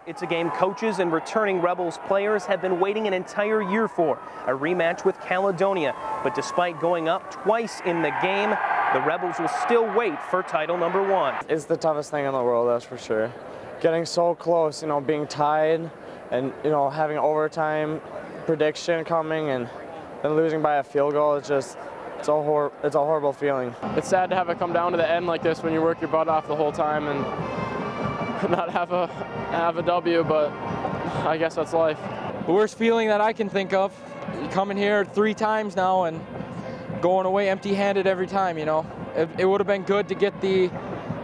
It's a game coaches and returning Rebels players have been waiting an entire year for, a rematch with Caledonia. But despite going up twice in the game, the Rebels will still wait for title number 1. It's the toughest thing in the world, that's for sure. Getting so close, being tied and, having overtime prediction coming and then losing by a field goal, it's a horrible feeling. It's sad to have it come down to the end like this when you work your butt off the whole time and not have a W, but I guess that's life. The worst feeling that I can think of, coming here 3 times now and going away empty-handed every time, It would have been good to get the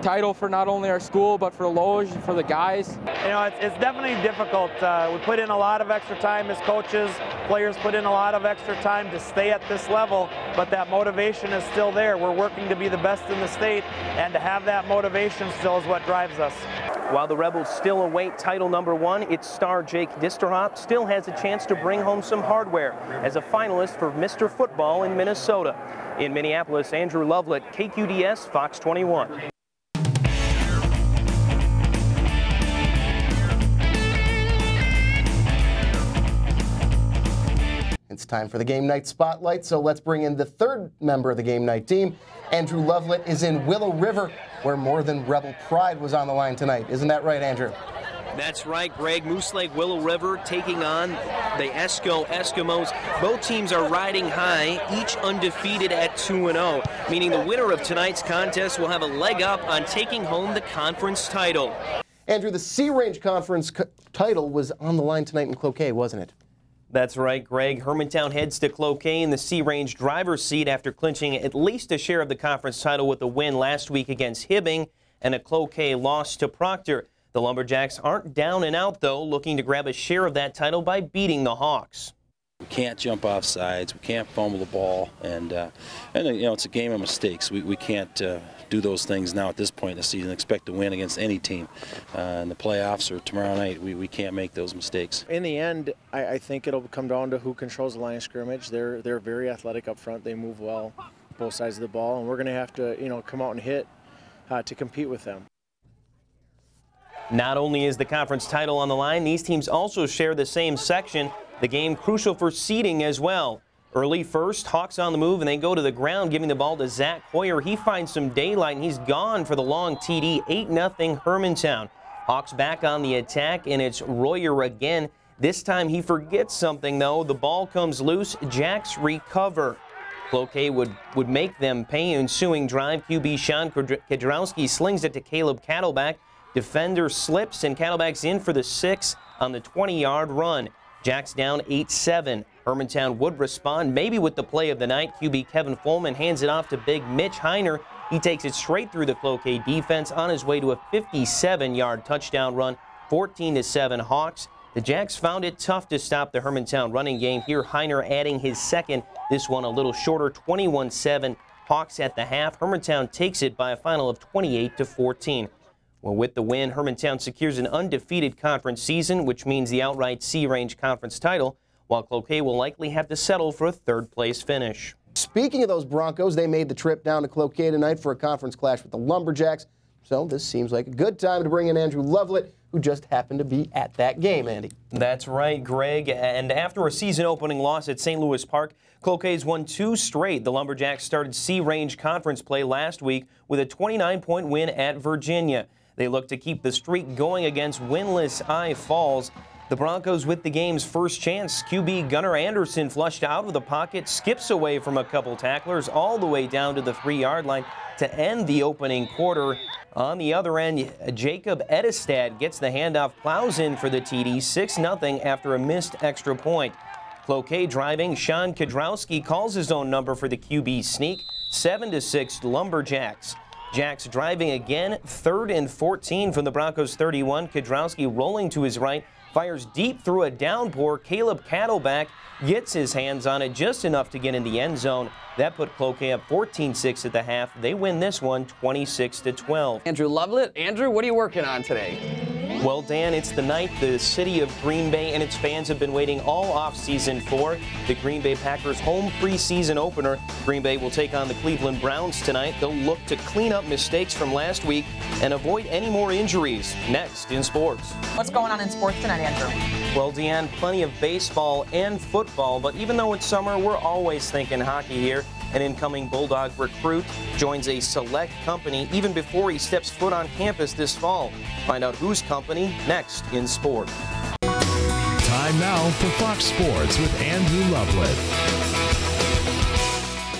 title for not only our school, but for Loge, for the guys. It's definitely difficult. We put in a lot of extra time as coaches. Players put in a lot of extra time to stay at this level, but that motivation is still there. We're working to be the best in the state, and to have that motivation still is what drives us. While the Rebels still await title number 1, its star Jake Disterhoff still has a chance to bring home some hardware as a finalist for Mr. Football in Minnesota. In Minneapolis, Andrew Lovelette, KQDS, Fox 21. It's time for the Game Night Spotlight, so let's bring in the third member of the Game Night team. Andrew Lovelette is in Willow River, where more than Rebel pride was on the line tonight. Isn't that right, Andrew? That's right, Greg. Moose Lake Willow River taking on the Esco Eskimos. Both teams are riding high, each undefeated at 2-0, meaning the winner of tonight's contest will have a leg up on taking home the conference title. Andrew, the C-Range Conference title was on the line tonight in Cloquet, wasn't it? That's right, Greg. Hermantown heads to Cloquet in the C-Range driver's seat after clinching at least a share of the conference title with a win last week against Hibbing and a Cloquet loss to Proctor. The Lumberjacks aren't down and out, though, looking to grab a share of that title by beating the Hawks. We can't jump off sides. We can't fumble the ball, and it's a game of mistakes. We can't do those things now at this point in the season. Expect to win against any team in the playoffs or tomorrow night. We can't make those mistakes. In the end, I think it'll come down to who controls the line of scrimmage. They're very athletic up front. They move well, both sides of the ball, and we're going to have to come out and hit to compete with them. Not only is the conference title on the line, these teams also share the same section. The game crucial for seeding as well. Early first, Hawks on the move, and they go to the ground, giving the ball to Zach Hoyer. He finds some daylight, and he's gone for the long TD. 8-0 Hermantown. Hawks back on the attack, and it's Royer again. This time he forgets something, though. The ball comes loose. Jacks recover. Cloquet would make them pay. Ensuing drive, QB Sean Kedrowski slings it to Caleb Cattleback. Defender slips, and Cattleback's in for the 6 on the 20-yard run. Jacks down 8-7. Hermantown would respond, maybe with the play of the night. QB Kevin Folman hands it off to big Mitch Heiner. He takes it straight through the Cloquet defense on his way to a 57-yard touchdown run, 14-7 Hawks. The Jacks found it tough to stop the Hermantown running game. Here, Heiner adding his second. This one a little shorter, 21-7. Hawks at the half. Hermantown takes it by a final of 28-14. Well, with the win, Hermantown secures an undefeated conference season, which means the outright C-Range conference title, while Cloquet will likely have to settle for a third-place finish. Speaking of those Broncos, they made the trip down to Cloquet tonight for a conference clash with the Lumberjacks. So this seems like a good time to bring in Andrew Lovelette, who just happened to be at that game, Andy. That's right, Greg. And after a season-opening loss at St. Louis Park, Cloquet's won 2 straight. The Lumberjacks started C-Range conference play last week with a 29-point win at Virginia. They look to keep the streak going against winless I Falls. The Broncos with the game's first chance. QB Gunnar Anderson flushed out of the pocket, skips away from a couple tacklers all the way down to the 3-yard line to end the opening quarter. On the other end, Jacob Edestad gets the handoff, plows in for the TD, 6-0 after a missed extra point. Cloquet driving, Sean Kedrowski calls his own number for the QB sneak, 7-6 Lumberjacks. Jacks driving again, 3rd and 14 from the Broncos 31. Kedrowski rolling to his right, fires deep through a downpour. Caleb Cattleback gets his hands on it just enough to get in the end zone. That put Cloquet up 14-6 at the half. They win this one 26-12. Andrew Lovelette. Andrew, what are you working on today? Well, Dan, it's the night the city of Green Bay and its fans have been waiting all offseason for. The Green Bay Packers home preseason opener. Green Bay will take on the Cleveland Browns tonight. They'll look to clean up mistakes from last week and avoid any more injuries. Next in sports. What's going on in sports tonight, Andrew? Well, Deanne, plenty of baseball and football, but even though it's summer, we're always thinking hockey here. An incoming Bulldog recruit joins a select company even before he steps foot on campus this fall. Find out whose company next in sport. Time now for Fox Sports with Andrew Lovelette.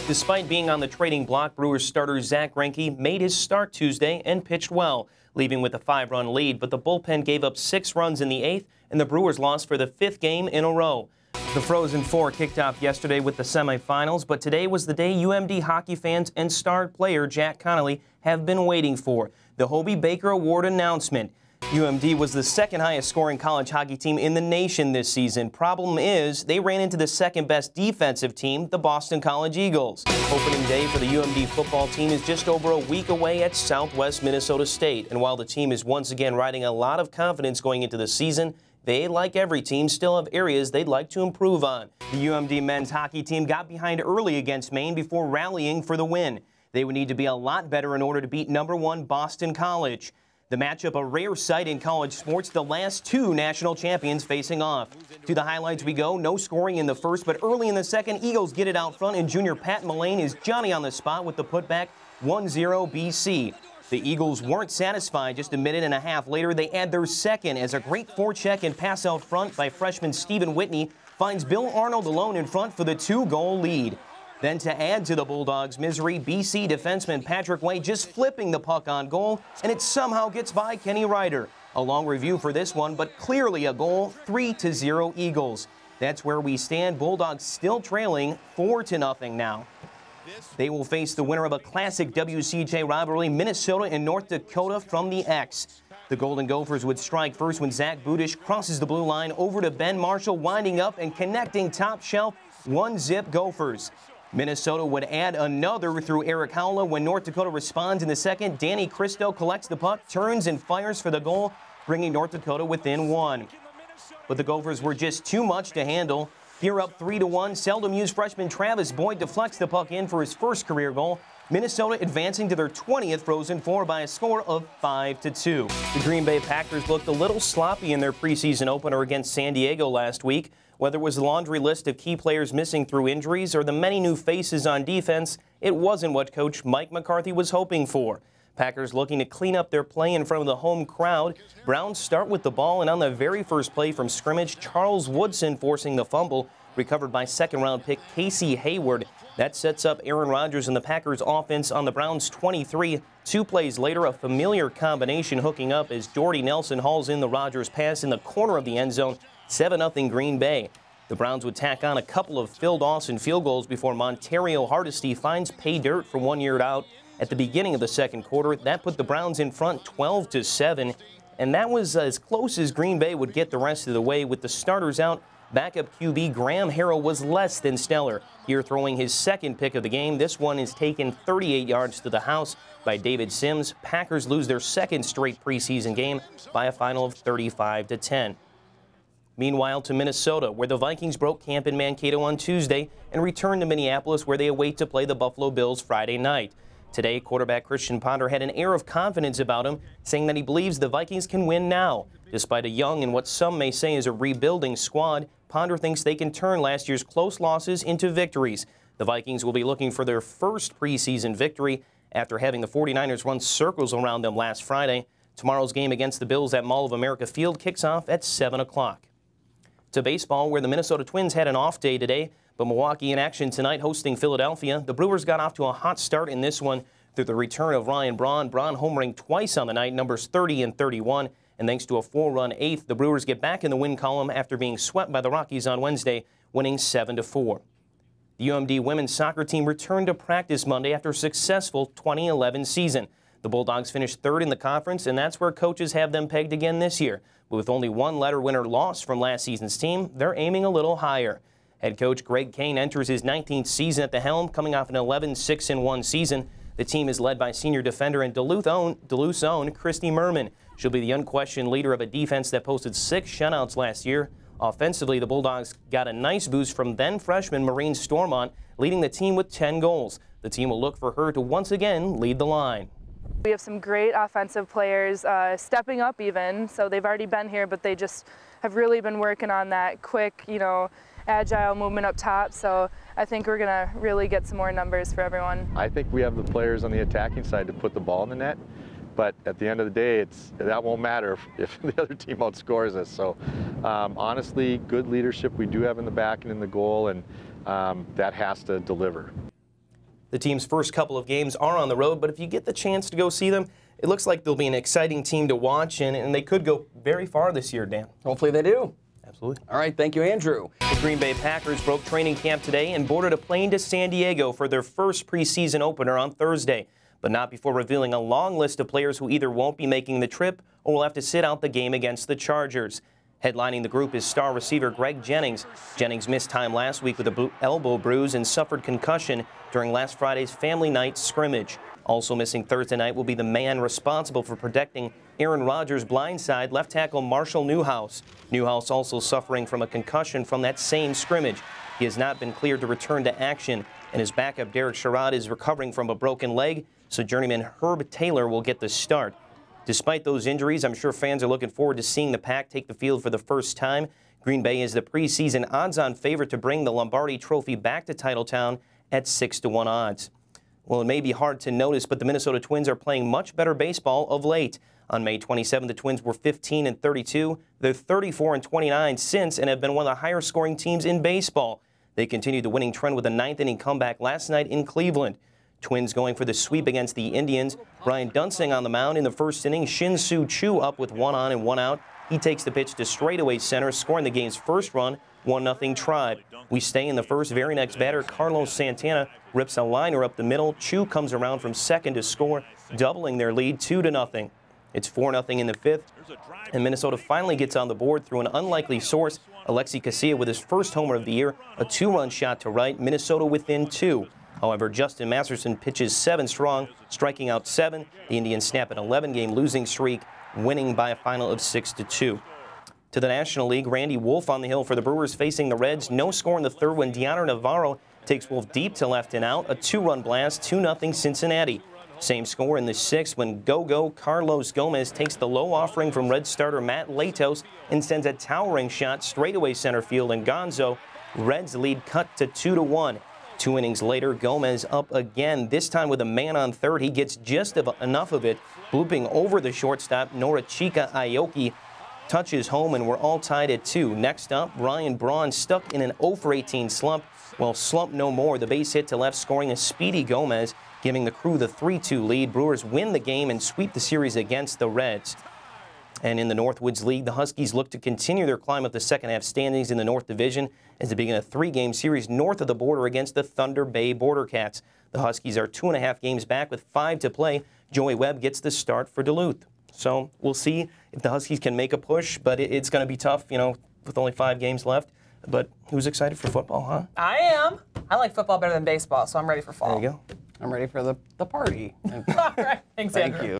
Despite being on the trading block, Brewers starter Zach Greinke made his start Tuesday and pitched well, leaving with a 5-run lead, but the bullpen gave up 6 runs in the 8th, and the Brewers lost for the 5th game in a row. The Frozen Four kicked off yesterday with the semifinals, but today was the day UMD hockey fans and star player Jack Connolly have been waiting for, the Hobey Baker Award announcement. UMD was the second highest scoring college hockey team in the nation this season. Problem is, they ran into the second best defensive team, the Boston College Eagles. Opening day for the UMD football team is just over a week away at Southwest Minnesota State. And while the team is once again riding a lot of confidence going into the season, they, like every team, still have areas they'd like to improve on. The UMD men's hockey team got behind early against Maine before rallying for the win. They would need to be a lot better in order to beat #1 Boston College. The matchup a rare sight in college sports, the last 2 national champions facing off. To the highlights we go, no scoring in the first, but early in the second, Eagles get it out front, and junior Pat Mullane is Johnny on the spot with the putback, 1-0 BC. The Eagles weren't satisfied. Just a minute and a half later, they add their second as a great forecheck and pass out front by freshman Stephen Whitney finds Bill Arnold alone in front for the 2-goal lead. Then to add to the Bulldogs' misery, BC defenseman Patrick Way just flipping the puck on goal, and it somehow gets by Kenny Ryder. A long review for this one, but clearly a goal, 3-0 Eagles. That's where we stand. Bulldogs still trailing 4-0 now. They will face the winner of a classic WCJ rivalry, Minnesota and North Dakota from the X. The Golden Gophers would strike first when Zach Budish crosses the blue line over to Ben Marshall, winding up and connecting top shelf, 1-0 Gophers. Minnesota would add another through Eric Howla when North Dakota responds in the second. Danny Cristo collects the puck, turns and fires for the goal, bringing North Dakota within 1. But the Gophers were just too much to handle. Here up 3-1, seldom used freshman Travis Boyd deflects the puck in for his first career goal. Minnesota advancing to their 20th Frozen Four by a score of 5-2. The Green Bay Packers looked a little sloppy in their preseason opener against San Diego last week. Whether it was the laundry list of key players missing through injuries or the many new faces on defense, it wasn't what coach Mike McCarthy was hoping for. Packers looking to clean up their play in front of the home crowd. Browns start with the ball, and on the very first play from scrimmage, Charles Woodson forcing the fumble, recovered by second-round pick Casey Hayward. That sets up Aaron Rodgers and the Packers offense on the Browns' 23. 2 plays later, a familiar combination hooking up as Jordy Nelson hauls in the Rodgers pass in the corner of the end zone, 7-0 Green Bay. The Browns would tack on a couple of Phil Dawson field goals before Montario Hardesty finds pay dirt from 1 yard out at the beginning of the second quarter. That put the Browns in front 12-7, and that was as close as Green Bay would get the rest of the way. With the starters out, backup QB Graham Harrell was less than stellar. Here throwing his second pick of the game. This one is taken 38 yards to the house by David Sims. Packers lose their second straight preseason game by a final of 35-10. Meanwhile, to Minnesota, where the Vikings broke camp in Mankato on Tuesday and returned to Minneapolis, where they await to play the Buffalo Bills Friday night. Today, quarterback Christian Ponder had an air of confidence about him, saying that he believes the Vikings can win now. Despite a young and what some may say is a rebuilding squad, Ponder thinks they can turn last year's close losses into victories. The Vikings will be looking for their first preseason victory after having the 49ers run circles around them last Friday. Tomorrow's game against the Bills at Mall of America Field kicks off at 7 o'clock. To baseball, where the Minnesota Twins had an off day today, but Milwaukee in action tonight hosting Philadelphia. The Brewers got off to a hot start in this one through the return of Ryan Braun. Braun homering twice on the night, numbers 30 and 31. And thanks to a 4-run eighth, the Brewers get back in the win column after being swept by the Rockies on Wednesday, winning 7-4. The UMD women's soccer team returned to practice Monday after a successful 2011 season. The Bulldogs finished 3rd in the conference, and that's where coaches have them pegged again this year. But with only one letter winner lost from last season's team, they're aiming a little higher. Head coach Greg Kane enters his 19th season at the helm, coming off an 11-6-1 season. The team is led by senior defender and Duluth's own Christy Merman. She'll be the unquestioned leader of a defense that posted 6 shutouts last year. Offensively, the Bulldogs got a nice boost from then freshman Maureen Stormont, leading the team with 10 goals. The team will look for her to once again lead the line. We have some great offensive players stepping up even, so they've already been here, but they just have really been working on that quick, agile movement up top. So I think we're going to really get some more numbers for everyone. I think we have the players on the attacking side to put the ball in the net, but at the end of the day, that won't matter if the other team outscores us. So honestly, good leadership we do have in the back and in the goal, and that has to deliver. The team's first couple of games are on the road, but if you get the chance to go see them, it looks like they'll be an exciting team to watch, and they could go very far this year, Dan. Hopefully they do. Absolutely. All right, thank you, Andrew. The Green Bay Packers broke training camp today and boarded a plane to San Diego for their first preseason opener on Thursday, but not before revealing a long list of players who either won't be making the trip or will have to sit out the game against the Chargers. Headlining the group is star receiver Greg Jennings. Jennings missed time last week with a elbow bruise and suffered concussion during last Friday's family night scrimmage. Also missing Thursday night will be the man responsible for protecting Aaron Rodgers' blindside, left tackle Marshall Newhouse. Newhouse also suffering from a concussion from that same scrimmage. He has not been cleared to return to action, and his backup Derek Sherrod is recovering from a broken leg, so journeyman Herb Taylor will get the start. Despite those injuries, I'm sure fans are looking forward to seeing the Pack take the field for the first time. Green Bay is the preseason odds-on favorite to bring the Lombardi Trophy back to Titletown at 6-1 odds. Well, it may be hard to notice, but the Minnesota Twins are playing much better baseball of late. On May 27, the Twins were 15-32. They're 34-29 since and have been one of the higher-scoring teams in baseball. They continued the winning trend with a ninth-inning comeback last night in Cleveland. Twins going for the sweep against the Indians. Brian Dunsing on the mound in the first inning. Shin-Soo Choo up with 1 on and 1 out. He takes the pitch to straightaway center, scoring the game's first run, 1-0 Tribe. We stay in the first. Very next batter, Carlos Santana, rips a liner up the middle. Choo comes around from second to score, doubling their lead 2-0. It's 4-0 in the fifth, and Minnesota finally gets on the board through an unlikely source. Alexi Casilla with his first homer of the year, a 2-run shot to right, Minnesota within 2. However, Justin Masterson pitches 7 strong, striking out 7. The Indians snap an 11-game losing streak, winning by a final of 6-2. To the National League, Randy Wolf on the hill for the Brewers facing the Reds. No score in the third when Deanna Navarro takes Wolf deep to left and out. A 2-run blast, 2-0 Cincinnati. Same score in the sixth when Go-Go Carlos Gomez takes the low offering from Red starter Matt Latos and sends a towering shot straightaway center field and Gonzo. Reds lead cut to 2-1. 2 innings later, Gomez up again, this time with a man on third. He gets just enough of it, blooping over the shortstop. Norachika Aoki touches home, and we're all tied at 2. Next up, Ryan Braun stuck in an 0-for-18 slump. Well, slump no more. The base hit to left, scoring a speedy Gomez, giving the Crew the 3-2 lead. Brewers win the game and sweep the series against the Reds. And in the Northwoods League, the Huskies look to continue their climb up the second-half standings in the North Division as they begin a 3-game series north of the border against the Thunder Bay Border Cats. The Huskies are 2.5 games back with 5 to play. Joey Webb gets the start for Duluth. So we'll see if the Huskies can make a push, but it's going to be tough, with only 5 games left. But who's excited for football, huh? I am. I like football better than baseball, so I'm ready for fall. There you go. I'm ready for the party. All right. Thanks, Andrew. Thank you.